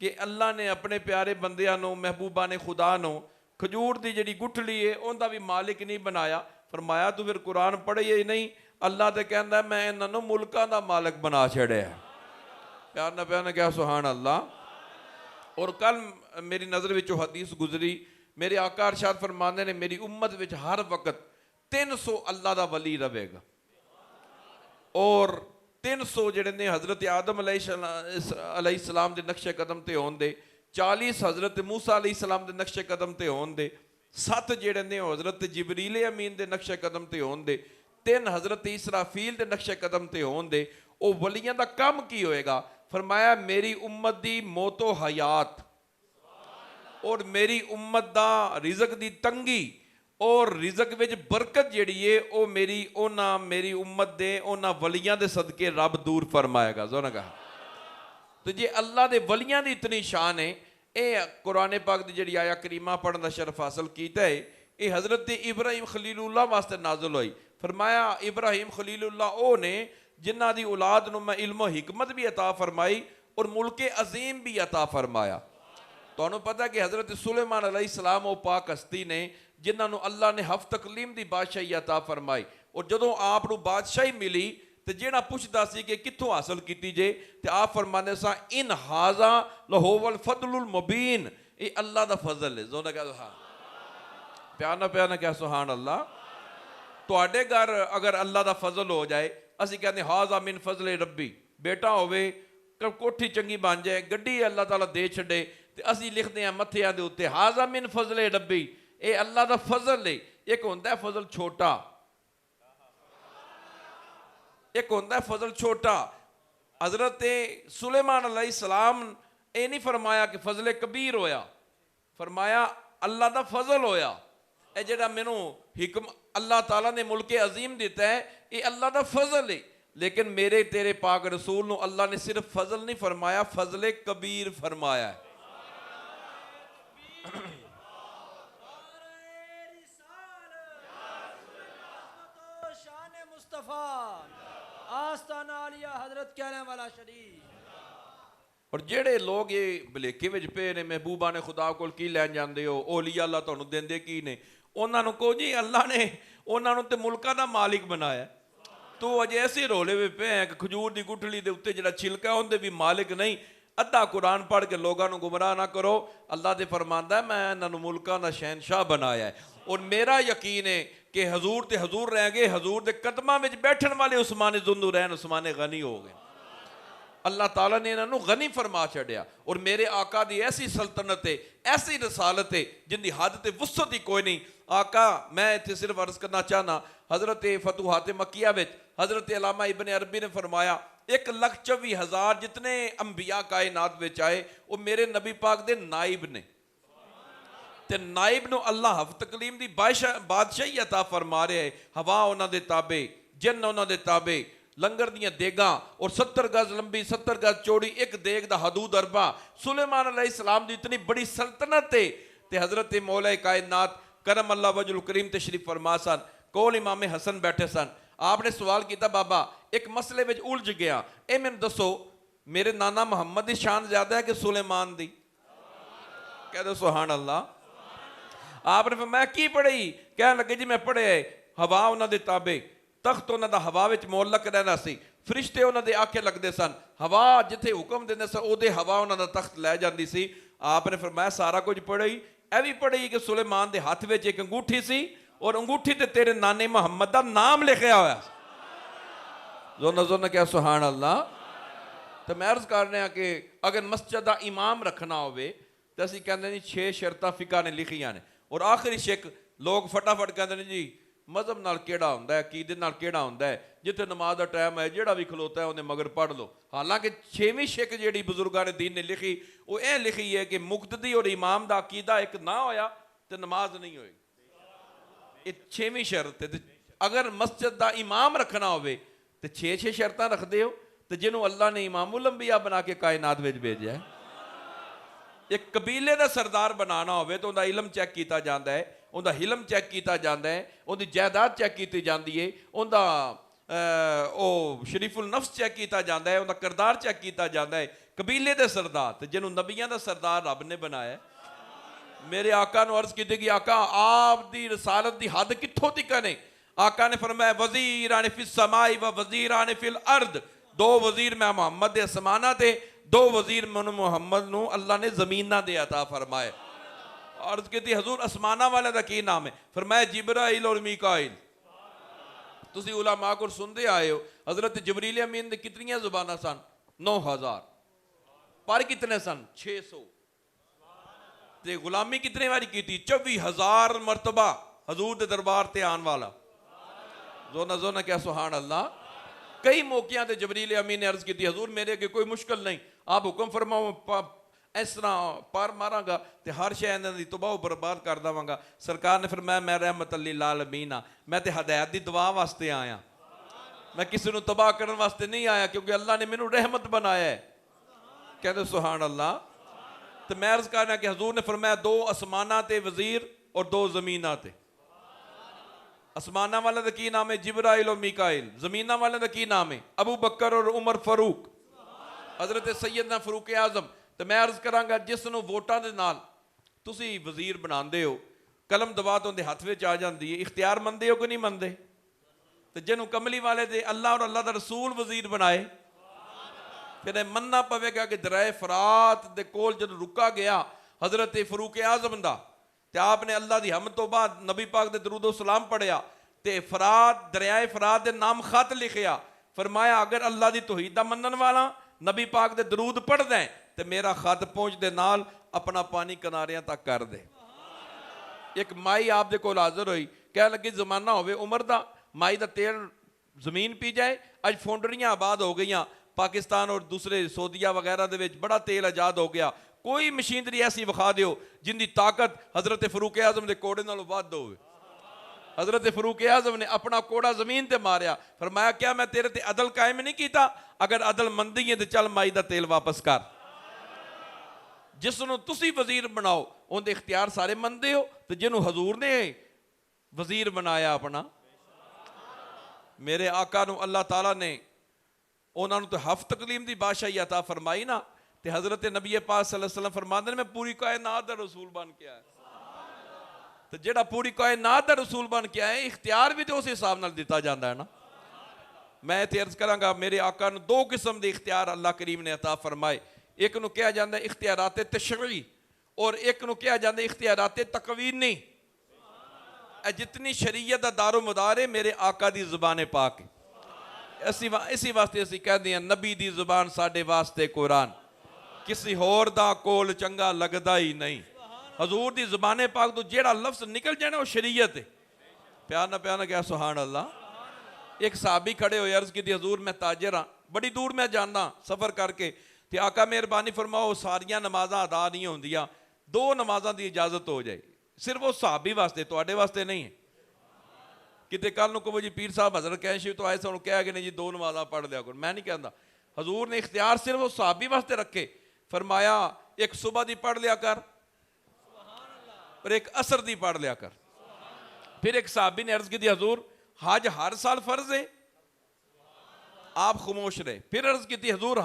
کہ اللہ نے اپنے پیارے بندیاں نو محبوبہ نے خدا نو کھجور دی جڑی گٹھلی ہے ان دا بھی مالک نہیں بنایا. فرمایا تو پھر قرآن پڑھے ہی نہیں, اللہ تے کہندا ہے میں انہاں نو ملکاں دا مالک بنا چھڑیا. پیار نہ پیار نہ کیا سبحان اللہ. اور کل میری نظر وچوں حدیث گزری, میرے آقا ارشاد فرماندے نے میری امت وچ ہر وقت 300 اللہ دا ولی رہے گا, اور 300 جڑے نے حضرت آدم علیہ السلام دے نقش قدم تے ہون دے, 40 حضرت موسیٰ علیہ السلام دے نقش قدم تے ہون دے, 7 جڑے نے حضرت جبریل امین دے نقش قدم تے ہون دے, 3 حضرت اسرافیل دے نقش قدم تے ہون دے. او ولیاں دا کام کی ہوئے گا؟ فرمایا میری امت دی موت و حیات اور میری امت دا رزق دی تنگی اور رزق وچ برکت جڑی ہے او میری امت دے اونا ولیاں دے صدقے رب دور فرمائے گا. زورا کہا تو جی اللہ دے ولیاں دی اتنی شان ہے. اے قرآن پاک دی جڑی آیا کریمہ پڑھن دا شرف حاصل کیتا ہے, اے حضرت ابراہیم خلیل اللہ واسطے نازل ہوئی. فرمایا ابراہیم خلیل اللہ او نے جنہ دی اولاد نو میں علم و حکمت بھی عطا فرمائی اور ملک عظیم بھی عطا فرمایا. تو انہوں پتہ ہے کہ حضرت سلیمان علیہ السلام او پاک ہستی نے جنہاں نو اللہ نے ہفت تقلیم دی بادشاہی عطا فرمائی, اور جدوں آپ نو بادشاہی ملی تے جیڑا پوچھدا سی کہ کتھوں حاصل کیتی جے, تے آپ فرماندے سا ان ھذا لہو الفضل المبین, اے اللہ دا فضل ہے. زونا کہہ دو ہاں, پیار نہ کہہ سبحان اللہ. تواڈے گھر اگر اللہ دا فضل ہو جائے, اسی کہتے ہیں ھذا من فضل ربی, بیٹا ہوئے کوٹھی چنگی بن جائے, گڈی اللہ تعالیٰ دے چھڑے, تے اسی لکھ دیں متھیاں دے اوتے ھذا من فضل ربی, اے اللہ دا فضل ہے. ایک ہوندا ہے فضل چھوٹا, ایک ہوندا ہے فضل چھوٹا. حضرت سلیمان علیہ السلام اے نہیں فرمایا کہ فضل کبیر ہویا, فرمایا اللہ دا فضل ہویا. اے جڑا مینوں حکم اللہ تعالیٰ نے ملک عظیم دیتا ہے, اے اللہ دا فضل ہے. لیکن میرے تیرے پاک رسول نو اللہ نے صرف فضل نہیں فرمایا, فضل کبیر فرمایا ہے. آستانہ عالیہ حضرت کہنے والا شریف. اور جڑے لوگ یہ بلیکے وچ پے نے محبوبہ نے خدا کول کی لین جاندے ہو, اولیاء اللہ تانوں دیندے کی نے, انہاں نوں کہو جی اللہ نے انہاں نوں تے ملکاں دا مالک بنایا. تو اج ایسے رولے وچ پے ہیں کہ کھجور دی گٹھلی دے اوتے جڑا چھلکا ہے اون دے بھی مالک نہیں. ادھا قرآن پڑھ کے لوگاں نوں گمراہ نہ کرو. اللہ دے فرماندا ہے میں انہاں نوں ملکاں دا شہنشاہ بنایا ہے, اور میرا یقین ہے کہ حضور تے حضور رہ گئے, حضور دے قدماں وچ بیٹھن والے عثمان ذوالنورین عثمان غنی ہو گئے. اللہ تعالیٰ نے انہوں غنی فرما چھڑیا, اور میرے آقا دی ایسی سلطنت ہے, ایسی رسالت ہے جن دی حد تے وسعت ہی کوئی نہیں. آقا میں اتنے صرف عرض کرنا چاہنا, حضرت فتوحات مکیہ وچ حضرت علامہ ابن عربی نے فرمایا 1,24,000 جتنے انبیاء کائنات وچ آئے وہ میرے نبی پاک دے نائب نے, تے نائب نو اللہ ہفت تکلیم دی بادشاہی عطا فرما رہے ہے. ہوا انہاں دے تابع, جن انہاں دے تابع, لنگر دیاں دیگاں, اور 70 گز لمبی 70 گز چوڑی ایک دیگ دا حدود اربع. سلیمان علیہ السلام دی اتنی بڑی سلطنت ہے. تے حضرت مولا کائنات کرم اللہ وجہ الکریم تشریف فرما سن, کول امام حسن بیٹھے سن. آپ نے سوال کیتا بابا ایک مسئلے وچ الجھ گیا, اے میں دسو میرے نانا محمد دی شان زیادہ ہے کہ سلیمان دی؟ کہہ دو سبحان اللہ. آپ نے فرمایا کی پڑھی؟ کہنے لگے جی میں پڑھے ہوا انہاں دے تابع, تخت انہاں دا ہوا وچ معلق رہنا سی, فرشتے انہاں دے آکھے لگدے سن, ہوا جتھے حکم دیندے سن او دے ہوا انہاں دا تخت لے جاندی سی. آپ نے فرمایا سارا کچھ پڑھی, اے بھی پڑھی کہ سلیمان دے ہاتھ وچ ایک انگوٹھی سی, اور انگوٹھی تے تیرے نانے محمد دا نام لکھیا ہوا. زون کیا سبحان اللہ. تو میں عرض کر رہا کہ اگر مسجد دا امام رکھنا ہوئے تو اسی کہندے نہیں 6 شرطاں فقہ نے لکھیاں نے, اور آخری شک لوگ فٹافٹ کہندے نہیں جی مذہب نال کیڑا ہوندا ہے, عقیدے نال کیڑا ہوندا ہے, جتھے نماز دا ٹائم ہے جیڑا بھی کھلوتا ہے انہیں مگر پڑھ لو. حالانکہ 6ویں شک جیڑی بزرگان دین نے لکھی وہ اے لکھی ہے کہ مقتدی اور امام دا عقیدہ ایک نہ ہویا تو نماز نہیں ہوئے. یہ 6ویں شرط ہے. اگر مسجد دا امام رکھنا ہوئے تو 6 شرطاں رکھ دے ہو, تو جنہوں اللہ نے امام الانبیاء بنا کے کائنات وچ بھیجا ہے. ایک قبیلے دا سردار بنانا ہوئے تو ان دا علم چیک کیتا جاندا ہے, ان دا حلم چیک کیتا جاندا ہے, ان دی جائیداد چیک کیتی جاندی ہے, ان دا شریف النفس چیک کیتا جاندا ہے, ان دا کردار چیک کیتا جاندا ہے. قبیلے دے سردار تے جنہوں نبیاں دا سردار رب نے بنایا ہے۔ میرے آقا نو عرض کی کہ آقا آپ دی رسالت دی حد کتھوں تک نے؟ آقا نے فرمایا وزیران فی السماء و وزیران فی الارض، دو وزیر میں محمد دے اسمانہ تے، دو وزیر من محمد نو اللہ نے زمینہ دے عطا فرمائے۔ عرض کی حضور اسمانہ والے دا کی نام ہے؟ فرمایا جبرائیل اور میکائیل۔ تسی علماء کو سندے آئے ہو حضرت جبریل امین دے کتنیاں زبانہ سن؟ 9000۔ پر کتنے سن؟ 600۔ تے غلامی کتنے واری کی تھی؟ 24,000 مرتبہ حضور دے دربار تے آن والا۔ زونہ کیا سبحان اللہ۔ کئی موقعوں تے جبریل امین نے عرض کی تھی حضور میرے کے کوئی مشکل نہیں، آپ حکم فرماؤ اس طرح پار ماراں گا تے ہر شے انہاں دی تباہ و برباد کر داواں گا۔ سرکار نے فرمایا میں رحمت للعالمین ہاں، میں تے ہدایت دی دعا واسطے آیا، میں کسی نو تباہ کرنے واسطے نہیں آیا، کیونکہ اللہ نے مینوں رحمت بنایا ہے۔ کہتے سبحان اللہ۔ تو میں عرض کرنا کہ حضور نے فرمایا 2 اسمانہ تے وزیر اور 2 زمینہ تے۔ اسمانہ والے دا کی نام ہے؟ جبرائیل اور میکائیل۔ زمینہ والے دا کی نام ہے؟ ابو بکر اور عمر فاروق، حضرت سیدنا فاروق اعظم۔ تو میں عرض کروں گا جس نو ووٹاں دے نال تسی وزیر بناندے ہو، قلم دبا تو اندے ہاتھ وچ آ جاندی ہے، اختیار مندے ہو کہ نہیں مندے؟ تو جنوں کملی والے دے اللہ اور اللہ دا رسول وزیر بنائے، پھر مننا پوے گا کہ دریائے فرات دے کول جد رکا گیا حضرت فاروق اعظم دا، تے آپ نے اللہ دی حمد تو بعد نبی پاک دے درود و سلام پڑھیا تے فرات دریائے فرات دے نام خط لکھیا، فرمایا اگر اللہ دی توحید دا منن والا نبی پاک دے درود پڑھ دیں تے میرا خط پہنچ دے نال اپنا پانی کناریاں تک کر دے۔ ایک مائی آپ دے کول حاضر ہوئی، کہہ لگی زمانہ ہوئے عمر دا مائی دا تیل زمین پی جائے، اج فونڈریاں آباد ہو گئیاں پاکستان اور دوسرے سعودیہ وغیرہ دے وچ بڑا تیل آزاد ہو گیا، کوئی مشینری ایسی وکھا دیو جن دی طاقت حضرت فاروق اعظم دے کوڑے نالوں ود ہوئے۔ حضرت فاروق اعظم نے اپنا کوڑا زمین تے ماریا، فرمایا کیا میں تیرے تے عدل قائم نہیں کیتا؟ اگر عدل مندی ہے تے چل مائی دا تیل واپس کر۔ جس نو تسی وزیر بناؤ ان دے اختیار سارے مندے ہو، تو جنہوں حضور نے وزیر بنایا اپنا، میرے آقا نو اللہ تعالیٰ نے انہوں نے تو ہفت تقلیم دی بادشاہی عطا فرمائی نا، تے حضرت نبی پاک صلی اللہ علیہ وسلم فرماندے نے میں پوری کائنات دا رسول بن کے آیا۔ تو جڑا پوری کائنات دا رسول بن کے آئے اختیار بھی تو اس حساب نال دیتا جاندہ ہے نا۔ میں تے عرض کراں گا میرے آقا نے 2 قسم دے اختیار اللہ کریم نے عطا فرمائے، ایک نو کہا جاندہ ہے اختیارات تشریعی اور ایک نو کہا جاندہ ہے اختیارات تکوینی۔ جتنی شریعت دا دار و مدار ہے میرے آقا دی زبان پاک ہے، اسی واسطے اسی کہہ دیا نبی دی زبان ساڑھے واسطے قرآن، کسی ہور دا کول چنگا لگدا ہی نہیں۔ حضور دی زبان پاک تو جیڑا لفظ نکل جانا وہ شریعت ہے۔ پیانا کیا سبحان اللہ۔ ایک صحابی کھڑے ہوئے عرض کی تھی حضور میں تاجر ہاں، بڑی دور میں جانا سفر کر کے، تے آقا مہربانی فرماؤ ساریاں نمازاں ادا نہیں ہوندیاں، 2 نمازاں دی اجازت ہو جائے، صرف وہ صحابی واسطے تواڈے واسطے نہیں ہے۔ کتے کل نو کو جی پیر صاحب حضرت کہیں شیو تو آئے سے انہوں کہا کہ نہیں جی 2 نمازاں پڑھ لیا کرو، میں نہیں کہندا۔ حضور نے اختیار صرف وہ صحابی واسطے رکھے، فرمایا ایک صبح دی پڑھ لیا کر اور ایک عصر دی پڑھ لیا کر۔ پھر ایک صحابی نے عرض کی تھی حضور حج ہر سال فرض ہے؟ آپ خاموش رہے۔ پھر عرض کی تھی حضور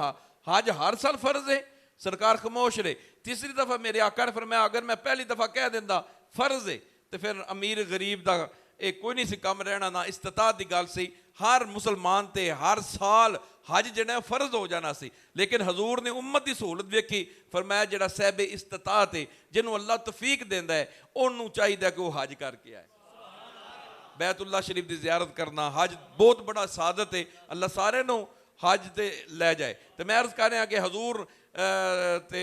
حج ہر سال فرض ہے؟ سرکار خاموش رہے۔ تیسری دفعہ میرے آقا نے فرمایا اگر میں پہلی دفعہ کہہ دیندہ فرض ہے تو پھر امیر غریب دا ایک کوئی نہیں سی کم رہنا، نہ استطاعت دی گل سی، ہر مسلمان تے ہر سال حج جڑا فرض ہو جانا سی، لیکن حضور نے امت دی سہولت ویکھی، فرمایا جڑا صاحب استطاعت ہے جنہوں اللہ توفیق دیندا ہے انہوں چاہیے کہ وہ حج کر کے آئے۔ بیت اللہ شریف دی زیارت کرنا حج بہت بڑا سعادت ہے، اللہ سارے نو حج تے لے جائے۔ تو میں عرض کر رہا کہ حضور تے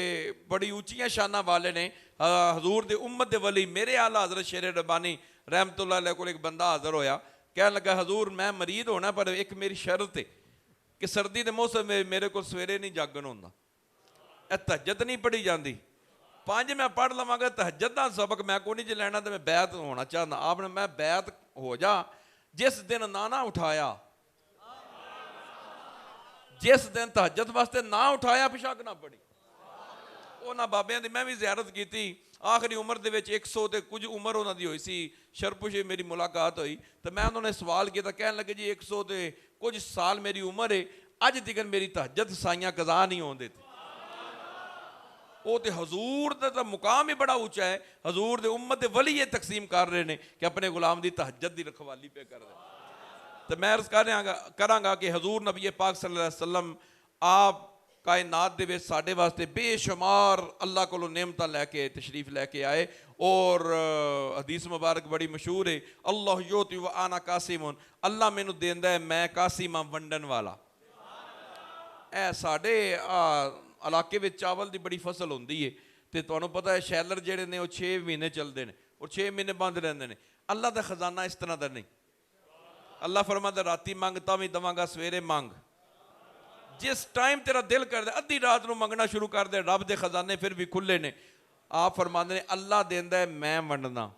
بڑی اونچیاں شانہ والے نے، حضور دے امت دے ولی میرے اعلیٰ حضرت شیر ربانی رحمت اللہ علیہ کو ایک بندہ حاضر ہویا، کہنے لگا حضور میں مرید ہونا پر ایک میری شرط ہے کہ سردی دے موسم میں میرے کو سویرے نہیں جاگن ہوندہ، تہجد نہیں پڑھی جاندی، 5 میں پڑھ لواں گا تہجد دا سبق میں کو نہیں جی لینا تو میں بیعت ہونا چاہتا۔ آپ نے میں بیعت ہو جا جس دن نانا اٹھایا، جس دن تہجد واسطے نہ اٹھایا پشاک نہ پڑی۔ اونا بابیاں دی میں بھی زیارت کی تھی، آخری عمر دے وچ 100 تے کچھ عمر ہونا دی ہوئی سی، شرپوشی میری ملاقات ہوئی تو میں انہوں نے سوال کیا تھا، کہنے لگے جی 100 تے کچھ سال میری عمر ہے، اج تکن میری تہجد سائیاں قضا نہیں ہون دیتے۔ وہ تو حضور دا مقام ہی بڑا اونچا ہے. حضور دے امت دے ولی یہ تقسیم کر رہے ہیں کہ اپنے غلام دی تہجد دی رکھوالی پہ کر رہے ہیں. تو میں عرض کراں گا کہ حضور نبی پاک صلی اللہ علیہ وسلم آپ کائنات دے وچ ساڈے واسطے بے شمار اللہ کولوں نعمتاں لے کے تشریف لے کے آئے. اور حدیث مبارک بڑی مشہور ہے, اللہ یوتی و انا قاسم, اللہ مینوں دیندا ہے میں قاسم ہاں ونڈن والا. اے ساڈے علاقے وچ چاول دی بڑی فصل ہوندی ہے تے تانوں پتہ ہے شیلر جڑے نے وہ 6 مہینے چلدے نے اور 6 مہینے بند رہندے نے. اللہ دا خزانہ اس طرح دا نہیں. اللہ فرماتا راتی مانگ تاں وی دواں گا, سویرے مانگ, جس ٹائم تیرا دل کر دے ادھی رات نو منگنا شروع کر دے, رب دے خزانے پھر بھی کھلے نے. آپ فرماندے نے اللہ دیندا ہے میں ونڈنا,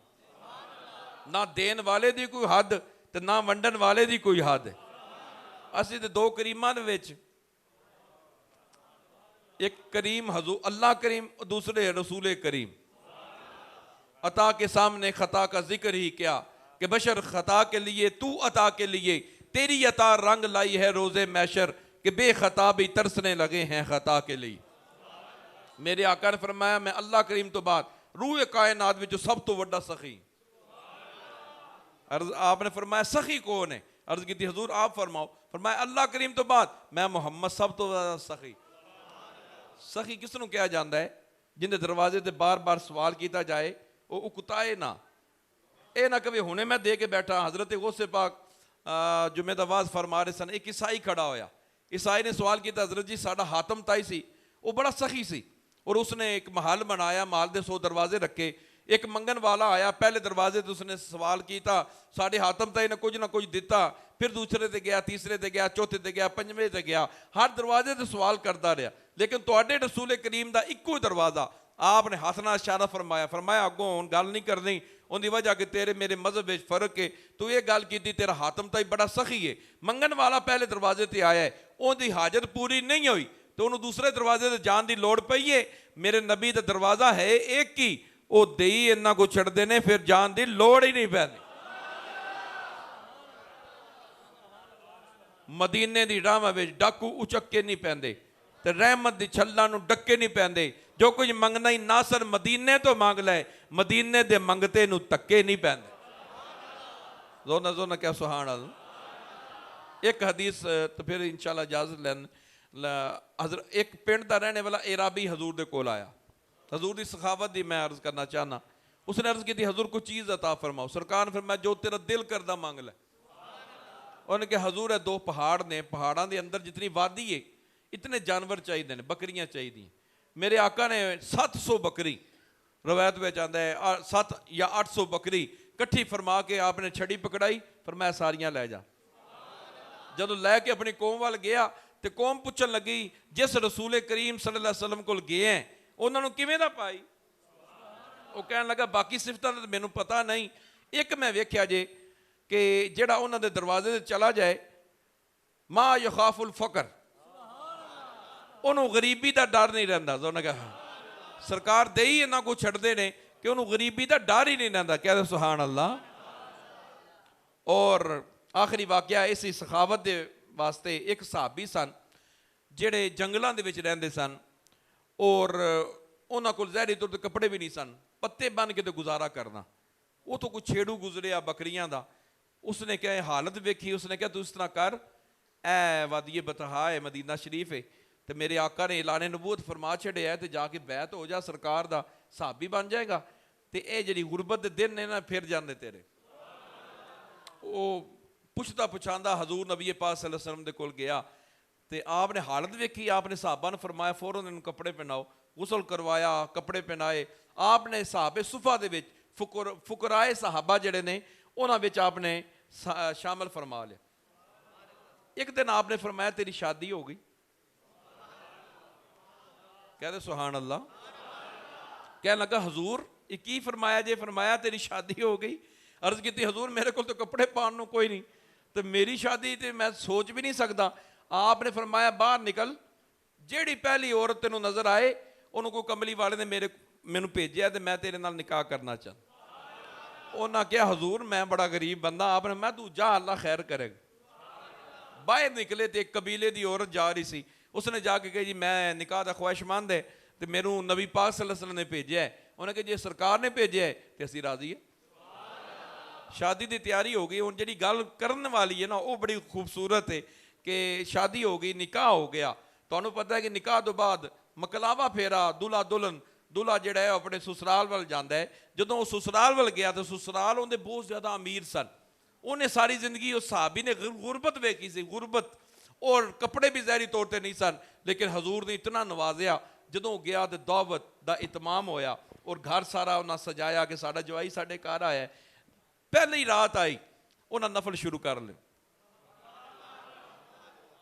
نہ دین والے دی کوئی حد تے نہ ونڈن والے دی کوئی حد ہے. اسی تے دو کریماں دے وچ ایک کریم حضور اللہ کریم, دوسرے رسول کریم. عطا کے سامنے خطا کا ذکر ہی کیا کہ بشر خطا کے لیے تو عطا کے لیے, تیری عطا رنگ لائی ہے روز محشر کہ بے خطا بھی ترسنے لگے ہیں خطا کے لیے. میرے آقا نے فرمایا میں اللہ کریم تو بعد روح کائنات وچ سب تو بڑا سخی. آپ نے فرمایا سخی کون ہے؟ عرض کی تھی حضور آپ فرماؤ. فرمایا اللہ کریم تو بعد میں محمد سب تو زیادہ سخی. سخی کس نو کہا جاندہ ہے؟ جن دے دروازے تے بار بار سوال کیتا جائے وہ اکتائے نہ, اے نہ کبھی ہونے میں دے کے بیٹھا. حضرت غوث پاک جمعہ دا واز فرما رہے سن, ایک عیسائی کھڑا ہویا. عیسائی نے سوال کیتا حضرت جی ساڈا حاتم تائی سی, وہ بڑا سخی سی اور اس نے ایک محل بنایا, محل دے 100 دروازے رکھے. ایک منگن والا آیا, پہلے دروازے تے اس نے سوال کیتا, ساڈے حاتم تائی نے کچھ نہ کچھ دیتا. پھر دوسرے تے گیا, تیسرے تے گیا, چوتھے تے گیا, پنجویں تے گیا, ہر دروازے تے سوال کرتا رہا. لیکن تواڈے رسول کریم دا ایکو ہی دروازہ. آپ نے ہاتھ نال اشارہ فرمایا, فرمایا اگوں ہن گل نہیں کرنی, ان دی وجہ کہ تیرے میرے مذہب وچ فرق ہے. تو یہ گل کیتی تیرا حاتم تائی بڑا سخی ہے. منگن والا پہلے دروازے تے آیا ہے, اون دی حاجت پوری نہیں ہوئی تو انہوں دوسرے دروازے تے جان دی لوڑ پئی ہے. میرے نبی دا دروازہ ہے ایک ہی, وہ دئی انہاں کو چھڑ دینے پھر جان دی لوڑ ہی نہیں پیندی. مدینے دی راہواں وچ ڈاکو اچکے نہیں پیندے تے رحمت دی چھلاں نو ڈکے نہیں پیندے. جو کچھ منگنا ہی ناصر مدینے تو مانگ لے, مدینے دے منگتے نو تکے نہیں پیندے. زونا زونا کیا سبحان اللہ. ایک حدیث تو پھر انشاءاللہ اجازت لین, حضرت ایک پنڈ دا رہنے والا عرابی حضور دے کول آیا. حضور دی سخاوت دی میں عرض کرنا چاہنا. اس نے عرض کی تھی حضور کو چیز عطا فرماؤ. سرکار نے فرمایا جو تیرا دل کردہ مانگ لے. انہوں نے کہا حضور ہے 2 پہاڑ نے, پہاڑاں دے اندر جتنی وادی ہے اتنے جانور چاہیے نے, بکریاں چاہیے. میرے آقا نے 700 بکری, روایت میں چاہتا ہے 7 یا 800 بکری کٹھی فرما کے آپ نے چھڑی پکڑائی, فرمایا ساریاں لے جا. جدو لے کے اپنی قوم وال گیا تے قوم پوچھن لگی جس رسول کریم صلی اللہ علیہ وسلم کو گئے ہیں انہوں نے کیویں دا پائی؟ وہ کہنے لگا باقی صفتاں تے مینوں پتہ نہیں, ایک میں ویکھیا جے کہ جڑا انہاں دے دروازے تے چلا جائے ما یخاف الفقر, انہوں غریبی دا ڈر نہیں رہندا. انہوں نے کہا سرکار دئی انہاں کو چھڑ دے نے کہ انہوں غریبی دا ڈر ہی نہیں رہندا. کہہ دے سبحان اللہ. اور آخری واقعہ اسی سخاوت دے واسطے, ایک صحابی سن جڑے جنگلاں دے وچ رہندے سن اور انہاں کول ظاہری طور تے کپڑے بھی نہیں سن, پتے بن کے تے گزارا کرنا. وہ تو کوئی چھیڑو گزریا بکریاں دا, اس نے کہا حالت ویکھی, اس نے کہا تو اس طرح کر, اے وادی بطحا ہے مدینہ شریف ہے تے میرے آقا نے اعلان نبوت فرما چھڑیا ہے تے جا کے بیعت ہو جا, سرکار دا صحابی بن جائے گا تے اے جڑی غربت دے دن نے نا پھر جاندے تیرے. وہ پوچھتا پچھاندا حضور نبی پاک صلی اللہ علیہ وسلم دے کول گیا تے آپ نے حالت ویکھی, آپ نے صحابہ نے فرمایا فوراً انہوں کپڑے پہناؤ. غسل کروایا, کپڑے پہنائے. آپ نے صحابہ صفہ دے وچ فقرائے صحابہ جڑے نے انہاں وچ آپ نے شامل فرما لیا. ایک دن آپ نے فرمایا تیری شادی ہو گئی. کہہ دے سبحان اللہ. کہنے لگا حضور یہ کی فرمایا جے؟ فرمایا تیری شادی ہو گئی. عرض کی تھی حضور میرے کو تو کپڑے پہن نو کوئی نہیں, تو میری شادی تے میں سوچ بھی نہیں سکتا. آپ نے فرمایا باہر نکل, جیڑی پہلی عورت تینوں نظر آئے انہوں کو کملی والے نے مینوں بھیجیا تے میں تیرے نال نکاح کرنا چاہتا. انہاں کہا حضور میں بڑا غریب بندہ. آپ نے میں تو جا اللہ خیر کرے گا. باہر نکلے تے ایک قبیلے دی عورت جا رہی سی, اس نے جا کے کہا جی میں نکاح دا خواہش مند ہے ਤੇ ਮੈਨੂੰ ਨਬੀ ਪਾਕ ਸੱਲੱਲਾਹੁ ਅਲੈਹਿ ਵਸੱਲਮ ਨੇ ਭੇਜਿਆ ਹੈ। ਉਹਨੇ ਕਿ ਜੇ ਸਰਕਾਰ ਨੇ ਭੇਜਿਆ ਹੈ ਤੇ ਅਸੀਂ ਰਾਜ਼ੀ ਹਾਂ। ਸ਼ਾਦੀ ਦੀ ਤਿਆਰੀ ਹੋ ਗਈ। ਹੁਣ ਜਿਹੜੀ ਗੱਲ ਕਰਨ ਵਾਲੀ ਹੈ ਨਾ ਉਹ ਬੜੀ ਖੂਬਸੂਰਤ ਹੈ ਕਿ ਸ਼ਾਦੀ ਹੋ ਗਈ, ਨਿਕਾਹ ਹੋ ਗਿਆ। ਤੁਹਾਨੂੰ ਪਤਾ ਹੈ ਕਿ ਨਿਕਾਹ ਤੋਂ ਬਾਅਦ ਮਕਲਾਵਾ ਫੇਰਾ, ਦੁਲਹਾ ਦੁਲਹਨ, ਦੁਲਹਾ ਜਿਹੜਾ ਹੈ ਉਹ ਆਪਣੇ ਸਸੁਰਾਲ ਵੱਲ ਜਾਂਦਾ ਹੈ। ਜਦੋਂ ਉਹ ਸਸੁਰਾਲ ਵੱਲ ਗਿਆ ਤਾਂ ਸਸੁਰਾਲ ਉਹਦੇ ਬਹੁਤ ਜ਼ਿਆਦਾ ਅਮੀਰ ਸਨ। ਉਹਨੇ ਸਾਰੀ ਜ਼ਿੰਦਗੀ ਉਸ ਸਹਾਬੀ ਨੇ ਗੁਰਬਤ ਵੇਖੀ ਸੀ, ਗੁਰਬਤ, ਔਰ ਕੱਪੜੇ ਵੀ ਜ਼ਾਹਿਰੀ ਤੌਰ 'ਤੇ ਨਹੀਂ ਸਨ, ਲੇਕਿਨ ਹਜ਼ੂਰ ਨੇ ਇਤਨਾ ਨਵਾਜ਼ਿਆ। ਜਦੋਂ ਗਿਆ ਤੇ ਦਾਵਤ ਦਾ ਇਤਮਾਮ ਹੋਇਆ ਔਰ ਘਰ ਸਾਰਾ ਉਹਨਾਂ ਸਜਾਇਆ ਕਿ ਸਾਡਾ ਜਵਾਈ ਸਾਡੇ ਘਰ ਆਇਆ। ਪਹਿਲੀ ਰਾਤ ਆਈ, ਉਹਨਾਂ ਨਫਲ ਸ਼ੁਰੂ ਕਰ ਲਏ,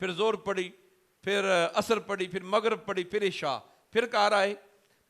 ਫਿਰ ਜ਼ੋਰ ਪੜ੍ਹੀ, ਫਿਰ ਅਸਰ ਪੜ੍ਹੀ, ਫਿਰ ਮਗਰਬ ਪੜ੍ਹੀ, ਫਿਰ ਇਸ਼ਾ, ਫਿਰ ਘਰ ਆਏ।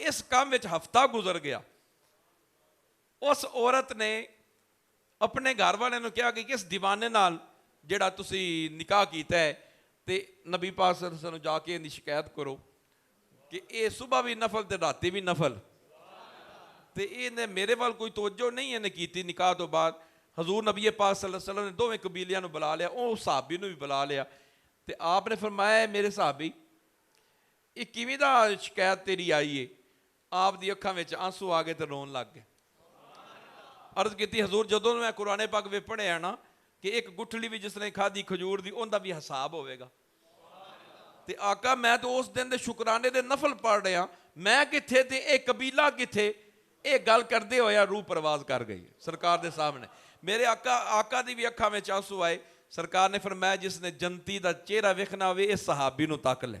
ਇਸ ਕੰਮ ਵਿੱਚ ਹਫਤਾ ਗੁਜ਼ਰ ਗਿਆ। ਉਸ ਔਰਤ ਨੇ ਆਪਣੇ ਘਰ ਵਾਲਿਆਂ ਨੂੰ ਕਿਹਾ ਕਿ ਕਿਸ ਦੀਵਾਨੇ ਨਾਲ ਜਿਹੜਾ ਤੁਸੀਂ ਨਿਕਾਹ ਕੀਤਾ ਹੈ, ਤੇ ਨਬੀ ਪਾਕ ਸੱਲੱਲਾਹੁ ਅਲੈਹਿ ਵਸੱਲਮ ਨੂੰ ਜਾ ਕੇ ਇਹਦੀ ਸ਼ਿਕਾਇਤ ਕਰੋ ਕਿ ਇਹ ਸੁਬਹ ਵੀ ਨਫਲ ਤੇ ਰਾਤੀ ਵੀ ਨਫਲ, ਤੇ ਇਹਨੇ ਮੇਰੇ ਵੱਲ ਕੋਈ ਤਵੱਜੋ ਨਹੀਂ ਇਹਨੇ ਕੀਤੀ। ਨਿਕਾਹ ਤੋਂ ਬਾਅਦ ਹਜ਼ੂਰ ਨਬੀ ਪਾਕ ਸੱਲੱਲਾਹੁ ਅਲੈਹਿ ਵਸੱਲਮ ਨੇ ਦੋਵੇਂ ਕਬੀਲਿਆਂ ਨੂੰ ਬੁਲਾ ਲਿਆ, ਉਹ ਸਹਾਬੀ ਨੂੰ ਵੀ ਬੁਲਾ ਲਿਆ, ਤੇ ਆਪ ਨੇ ਫਰਮਾਇਆ ਮੇਰੇ ਸਹਾਬੀ ਇਹ ਕਿਵੇਂ ਦਾ ਸ਼ਿਕਾਇਤ ਤੇਰੀ ਆਈ ਏ। ਆਪ ਦੀ ਅੱਖਾਂ ਵਿੱਚ ਆਂਸੂ ਆ ਗਏ ਤੇ ਰੋਣ ਲੱਗ ਗਏ। ਅਰਜ਼ ਕੀਤੀ ਹਜ਼ੂਰ ਜਦੋਂ ਮੈਂ ਕੁਰਾਨ ਪਾਕ ਵਿੱਚ ਪੜ੍ਹਿਆ ਨਾ ਕਿ ਇੱਕ ਗੁਠਲੀ ਵੀ ਜਿਸਨੇ ਖਾਧੀ ਖਜੂਰ ਦੀ ਉਹਦਾ ਵੀ ਹਿਸਾਬ ਹੋਵੇਗਾ, ਤੇ ਆਕਾ ਮੈਂ ਤਾਂ ਉਸ ਦਿਨ ਦੇ ਸ਼ੁਕਰਾਨੇ ਦੇ ਨਫਲ ਪੜ੍ਹ ਰਿਹਾ, ਮੈਂ ਕਿੱਥੇ ਤੇ ਇਹ ਕਬੀਲਾ ਕਿੱਥੇ। ਇਹ ਗੱਲ ਕਰਦੇ ਹੋਇਆ ਰੂਹ ਪਰਵਾਜ਼ ਕਰ ਗਈ ਸਰਕਾਰ ਦੇ ਸਾਹਮਣੇ। ਮੇਰੇ ਆਕਾ ਦੀ ਵੀ ਅੱਖਾਂ ਵਿੱਚ ਆਂਸੂ ਆਏ। ਸਰਕਾਰ ਨੇ ਫਰਮਾਇਆ ਜਿਸਨੇ ਜੰਤੀ ਦਾ ਚਿਹਰਾ ਵੇਖਣਾ ਹੋਵੇ ਇਸ ਸਹਾਬੀ ਨੂੰ ਤੱਕ ਲੈ।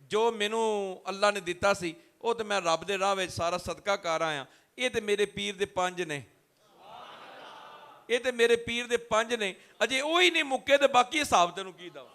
ਜੋ ਮੈਨੂੰ ਅੱਲਾ ਨੇ ਦਿੱਤਾ ਸੀ ਉਹ ਤੇ ਮੈਂ ਰੱਬ ਦੇ ਰਾਹ ਵਿੱਚ ਸਾਰਾ ਸਦਕਾ ਕਰ ਆਇਆ। ਇਹ ਤੇ ਮੇਰੇ ਪੀਰ ਦੇ 5 ਨੇ, ਇਹ ਤੇ ਮੇਰੇ ਪੀਰ ਦੇ 5 ਨੇ, ਅਜੇ ਉਹ ਹੀ ਨਹੀਂ ਮੁੱਕੇ ਤੇ ਬਾਕੀ ਹਿਸਾਬ ਤੈਨੂੰ ਕੀ ਦਵਾਂ।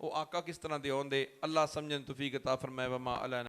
ਉਹ ਆਕਾ ਕਿਸ ਤਰ੍ਹਾਂ ਦੇ ਆਉਂਦੇ। ਅੱਲਾ ਸਮਝਣ ਤੌਫੀਕ ਅਤਾ ਫਰਮਾਏ। ਵਮਾ ਅਲੈਨਾ